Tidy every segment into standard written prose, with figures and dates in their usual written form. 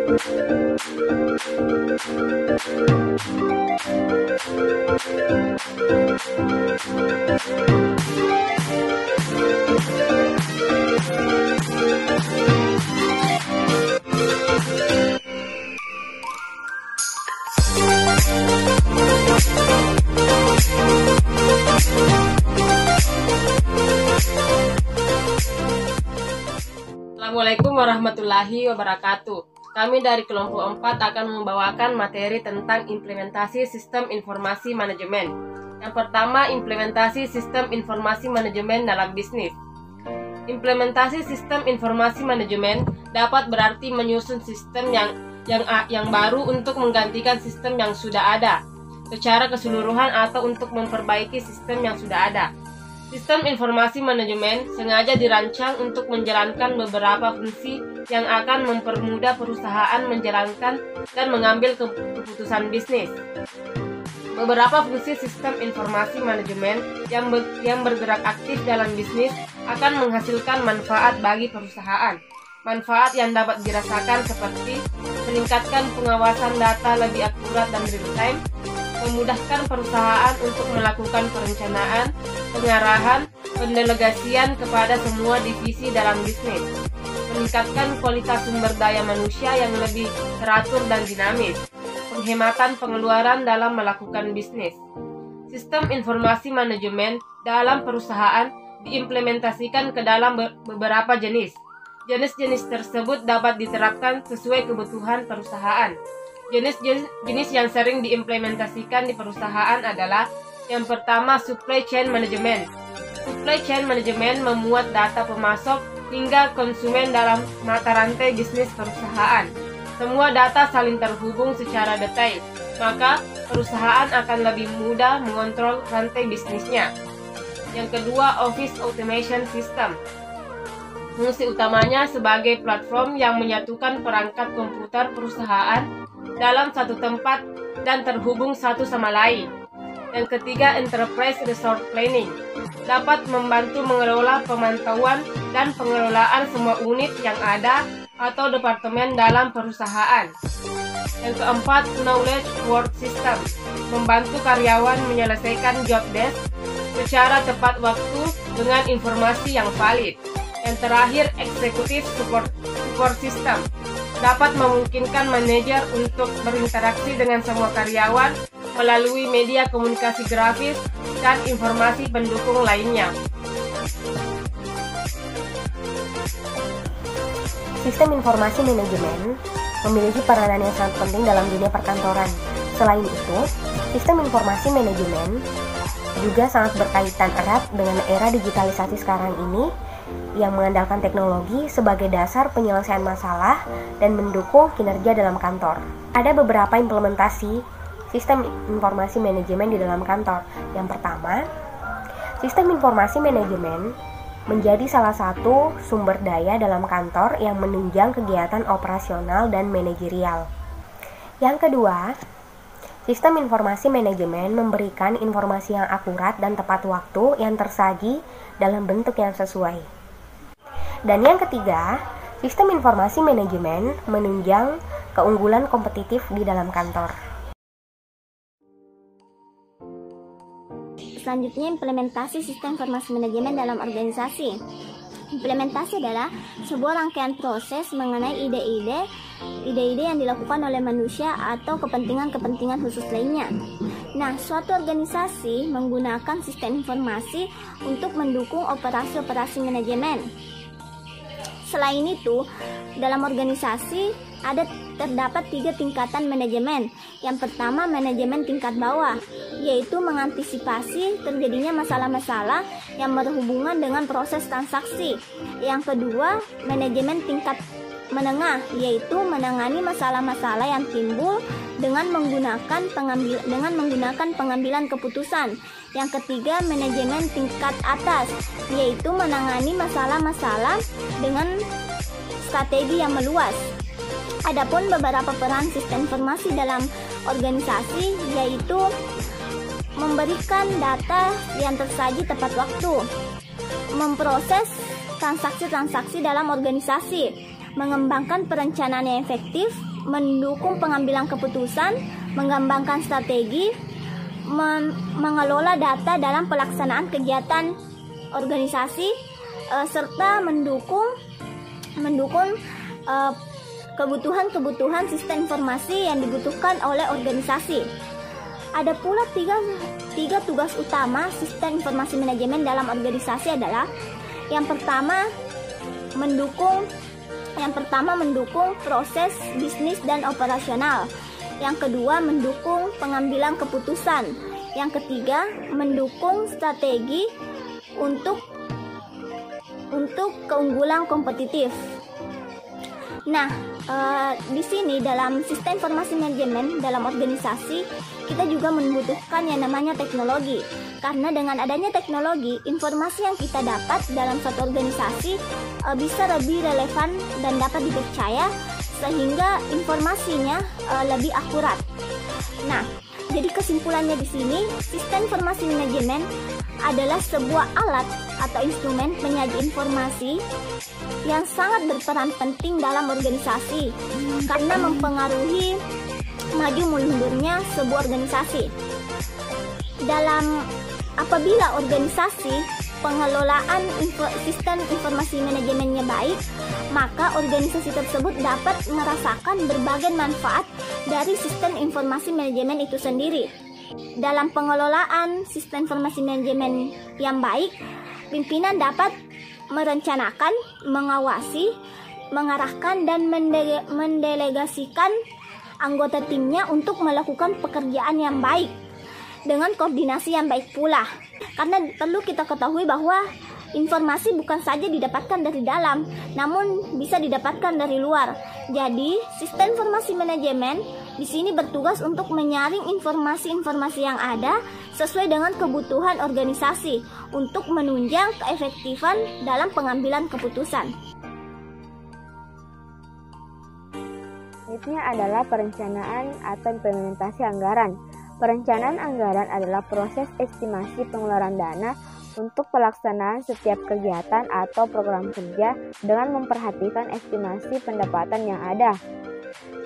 Assalamualaikum warahmatullahi wabarakatuh. Kami dari kelompok 4 akan membawakan materi tentang implementasi sistem informasi manajemen. Yang pertama, implementasi sistem informasi manajemen dalam bisnis. Implementasi sistem informasi manajemen dapat berarti menyusun sistem yang baru untuk menggantikan sistem yang sudah ada secara keseluruhan atau untuk memperbaiki sistem yang sudah ada. Sistem informasi manajemen sengaja dirancang untuk menjalankan beberapa fungsi yang akan mempermudah perusahaan menjalankan dan mengambil keputusan bisnis. Beberapa fungsi sistem informasi manajemen yang bergerak aktif dalam bisnis akan menghasilkan manfaat bagi perusahaan. Manfaat yang dapat dirasakan seperti meningkatkan pengawasan data lebih akurat dan real-time, memudahkan perusahaan untuk melakukan perencanaan, pengarahan, pendelegasian kepada semua divisi dalam bisnis, meningkatkan kualitas sumber daya manusia yang lebih teratur dan dinamis, penghematan pengeluaran dalam melakukan bisnis. Sistem informasi manajemen dalam perusahaan diimplementasikan ke dalam beberapa jenis. Jenis-jenis tersebut dapat diterapkan sesuai kebutuhan perusahaan. Jenis yang sering diimplementasikan di perusahaan adalah yang pertama, supply chain management. Supply chain management memuat data pemasok hingga konsumen dalam mata rantai bisnis perusahaan. Semua data saling terhubung secara detail, maka perusahaan akan lebih mudah mengontrol rantai bisnisnya. Yang kedua, office automation system. Fungsi utamanya sebagai platform yang menyatukan perangkat komputer perusahaan dalam satu tempat dan terhubung satu sama lain. Yang ketiga, enterprise resource planning dapat membantu mengelola pemantauan dan pengelolaan semua unit yang ada atau departemen dalam perusahaan. Yang keempat, knowledge work system membantu karyawan menyelesaikan job desk secara tepat waktu dengan informasi yang valid. Yang terakhir, executive support system dapat memungkinkan manajer untuk berinteraksi dengan semua karyawan melalui media komunikasi grafis dan informasi pendukung lainnya. Sistem informasi manajemen memiliki peranan yang sangat penting dalam dunia perkantoran. Selain itu, sistem informasi manajemen juga sangat berkaitan erat dengan era digitalisasi sekarang ini yang mengandalkan teknologi sebagai dasar penyelesaian masalah dan mendukung kinerja dalam kantor. Ada beberapa implementasi sistem informasi manajemen di dalam kantor. Yang pertama, sistem informasi manajemen menjadi salah satu sumber daya dalam kantor yang menunjang kegiatan operasional dan manajerial. Yang kedua, sistem informasi manajemen memberikan informasi yang akurat dan tepat waktu yang tersaji dalam bentuk yang sesuai. Dan yang ketiga, sistem informasi manajemen menunjang keunggulan kompetitif di dalam kantor. Selanjutnya, implementasi sistem informasi manajemen dalam organisasi. Implementasi adalah sebuah rangkaian proses mengenai ide-ide yang dilakukan oleh manusia atau kepentingan-kepentingan khusus lainnya. Nah, suatu organisasi menggunakan sistem informasi untuk mendukung operasi-operasi manajemen. Selain itu, dalam organisasi terdapat 3 tingkatan manajemen. Yang pertama, manajemen tingkat bawah, yaitu mengantisipasi terjadinya masalah-masalah yang berhubungan dengan proses transaksi. Yang kedua, manajemen tingkat menengah, yaitu menangani masalah-masalah yang timbul dengan menggunakan pengambilan keputusan. Yang ketiga, manajemen tingkat atas, yaitu menangani masalah-masalah dengan strategi yang meluas. Adapun beberapa peran sistem informasi dalam organisasi, yaitu memberikan data yang tersaji tepat waktu, memproses transaksi-transaksi dalam organisasi, mengembangkan perencanaan yang efektif, mendukung pengambilan keputusan, mengembangkan strategi, mengelola data dalam pelaksanaan kegiatan organisasi, serta mendukung kebutuhan-kebutuhan sistem informasi yang dibutuhkan oleh organisasi. Ada pula tiga tugas utama sistem informasi manajemen dalam organisasi adalah yang pertama mendukung proses bisnis dan operasional. Yang kedua, mendukung pengambilan keputusan. Yang ketiga, mendukung strategi untuk keunggulan kompetitif. Nah, di sini dalam sistem informasi manajemen dalam organisasi kita juga membutuhkan yang namanya teknologi. Karena dengan adanya teknologi, informasi yang kita dapat dalam suatu organisasi bisa lebih relevan dan dapat dipercaya sehingga informasinya lebih akurat. Nah, jadi kesimpulannya di sini, sistem informasi manajemen adalah sebuah alat atau instrumen penyaji informasi yang sangat berperan penting dalam organisasi karena mempengaruhi maju mundurnya sebuah organisasi. Apabila organisasi pengelolaan sistem informasi manajemennya baik, maka organisasi tersebut dapat merasakan berbagai manfaat dari sistem informasi manajemen itu sendiri. Dalam pengelolaan sistem informasi manajemen yang baik, pimpinan dapat merencanakan, mengawasi, mengarahkan, dan mendelegasikan anggota timnya untuk melakukan pekerjaan yang baik dengan koordinasi yang baik pula. Karena perlu kita ketahui bahwa informasi bukan saja didapatkan dari dalam, namun bisa didapatkan dari luar. Jadi, sistem informasi manajemen di sini bertugas untuk menyaring informasi-informasi yang ada sesuai dengan kebutuhan organisasi untuk menunjang keefektifan dalam pengambilan keputusan. Selanjutnya adalah perencanaan atau implementasi anggaran. Perencanaan anggaran adalah proses estimasi pengeluaran dana untuk pelaksanaan setiap kegiatan atau program kerja dengan memperhatikan estimasi pendapatan yang ada.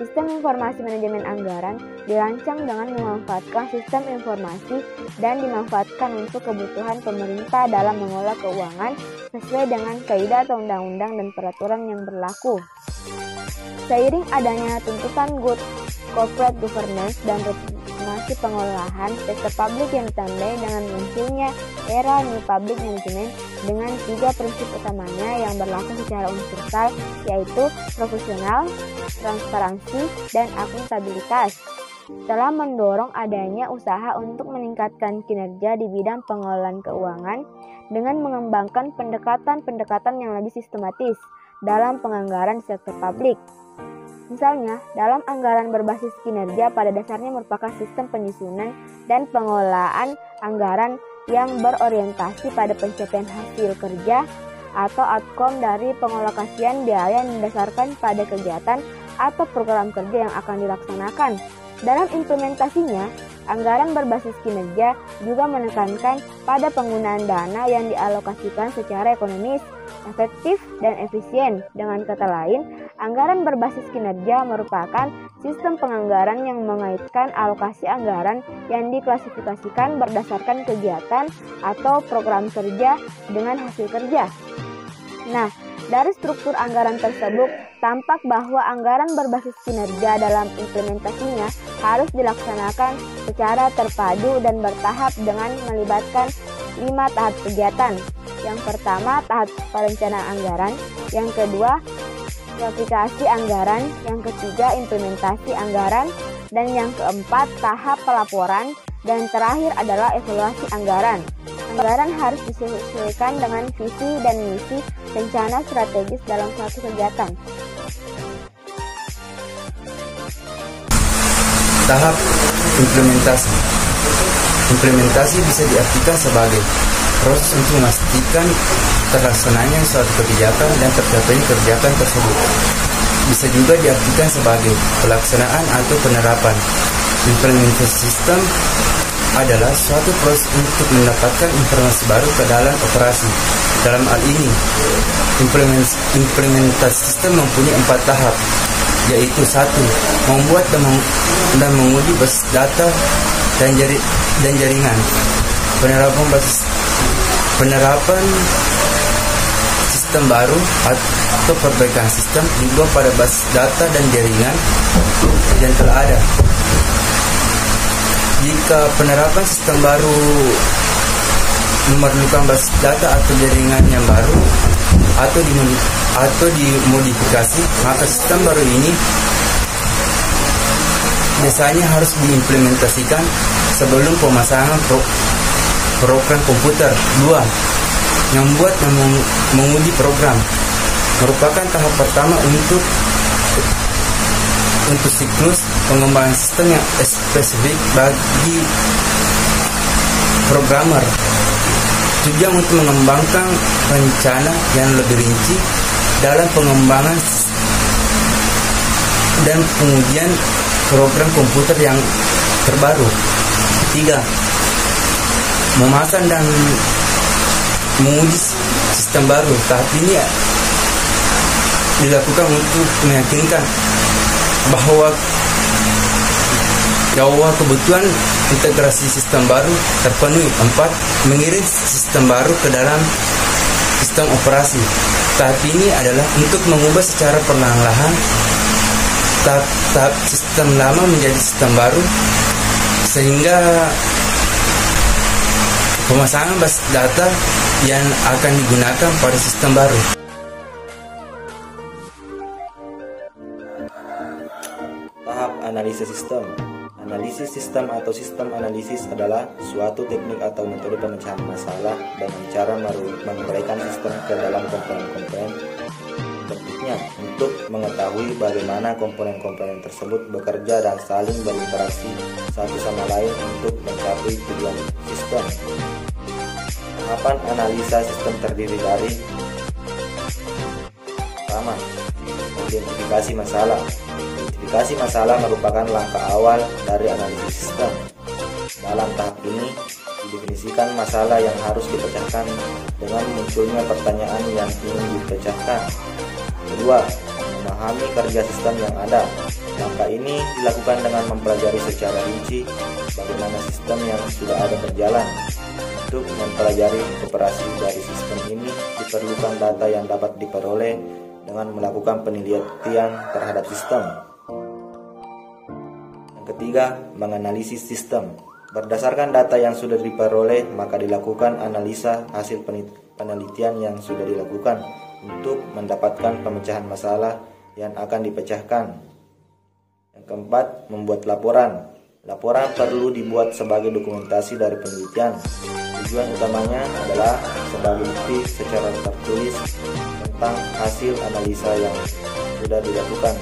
Sistem informasi manajemen anggaran dirancang dengan memanfaatkan sistem informasi dan dimanfaatkan untuk kebutuhan pemerintah dalam mengelola keuangan sesuai dengan kaidah atau undang-undang dan peraturan yang berlaku. Seiring adanya tuntutan good corporate governance dan reformasi pengelolaan sektor publik yang ditandai dengan munculnya era New Public Management dengan 3 prinsip utamanya yang berlaku secara universal, yaitu profesional, transparansi, dan akuntabilitas. Telah mendorong adanya usaha untuk meningkatkan kinerja di bidang pengelolaan keuangan dengan mengembangkan pendekatan-pendekatan yang lebih sistematis dalam penganggaran sektor publik. Misalnya, dalam anggaran berbasis kinerja pada dasarnya merupakan sistem penyusunan dan pengelolaan anggaran yang berorientasi pada pencapaian hasil kerja atau outcome dari pengalokasian biaya yang didasarkan pada kegiatan atau program kerja yang akan dilaksanakan. Dalam implementasinya, anggaran berbasis kinerja juga menekankan pada penggunaan dana yang dialokasikan secara ekonomis, efektif, dan efisien. Dengan kata lain, anggaran berbasis kinerja merupakan sistem penganggaran yang mengaitkan alokasi anggaran yang diklasifikasikan berdasarkan kegiatan atau program kerja dengan hasil kerja. Nah, dari struktur anggaran tersebut, tampak bahwa anggaran berbasis kinerja dalam implementasinya harus dilaksanakan secara terpadu dan bertahap dengan melibatkan 5 tahap kegiatan. Yang pertama, tahap perencanaan anggaran. Yang kedua, aplikasi anggaran. Yang ketiga, implementasi anggaran. Dan yang keempat, tahap pelaporan. Dan terakhir adalah evaluasi anggaran. Anggaran harus disesuaikan dengan visi dan misi rencana strategis dalam suatu kegiatan. Tahap implementasi. Implementasi bisa diartikan sebagai proses untuk memastikan terlaksananya suatu kebijakan dan tercapainya kebijakan tersebut. Bisa juga diartikan sebagai pelaksanaan atau penerapan. Implementasi sistem adalah suatu proses untuk mendapatkan informasi baru ke dalam operasi. Dalam hal ini, implementasi sistem mempunyai 4 tahap. yaitu 1. Membuat dan menguji basis data dan jaringan. Penerapan sistem baru atau perbaikan sistem juga pada basis data dan jaringan yang telah ada. Jika penerapan sistem baru memerlukan basis data atau jaringan yang baru atau dimodifikasi, maka sistem baru ini biasanya harus diimplementasikan sebelum pemasangan program komputer. 2. Membuat dan menguji program merupakan tahap pertama untuk siklus pengembangan sistem yang spesifik bagi programmer. Tujuan untuk mengembangkan rencana yang lebih rinci dalam pengembangan dan pengujian program komputer yang terbaru. 3. Memasang dan menguji sistem baru. Tahap ini dilakukan untuk meyakinkan bahwa kebutuhan integrasi sistem baru terpenuhi. 4. Mengirim sistem baru ke dalam sistem operasi. Tahap ini adalah untuk mengubah secara perlahan-lahan tahap sistem lama menjadi sistem baru, sehingga pemasangan basis data yang akan digunakan pada sistem baru. Tahap analisis sistem. Analisis sistem atau sistem analisis adalah suatu teknik atau metode pemecahan masalah dengan cara menguraikan sistem ke dalam komponen-komponen bentuknya untuk mengetahui bagaimana komponen-komponen tersebut bekerja dan saling berinteraksi satu sama lain untuk mencapai tujuan sistem. Tahapan analisa sistem terdiri dari: pertama, identifikasi masalah. Identifikasi masalah merupakan langkah awal dari analisis sistem. Dalam tahap ini, didefinisikan masalah yang harus dipecahkan dengan munculnya pertanyaan yang ingin dipecahkan. Kedua, memahami kerja sistem yang ada. Langkah ini dilakukan dengan mempelajari secara rinci bagaimana sistem yang sudah ada berjalan. Untuk mempelajari operasi dari sistem ini, diperlukan data yang dapat diperoleh dengan melakukan penelitian terhadap sistem. Yang ketiga, menganalisis sistem. Berdasarkan data yang sudah diperoleh, maka dilakukan analisa hasil penelitian yang sudah dilakukan untuk mendapatkan pemecahan masalah yang akan dipecahkan. Yang keempat, membuat laporan. Laporan perlu dibuat sebagai dokumentasi dari penelitian. Tujuan utamanya adalah sebagai bukti secara tertulis tentang hasil analisa yang sudah dilakukan.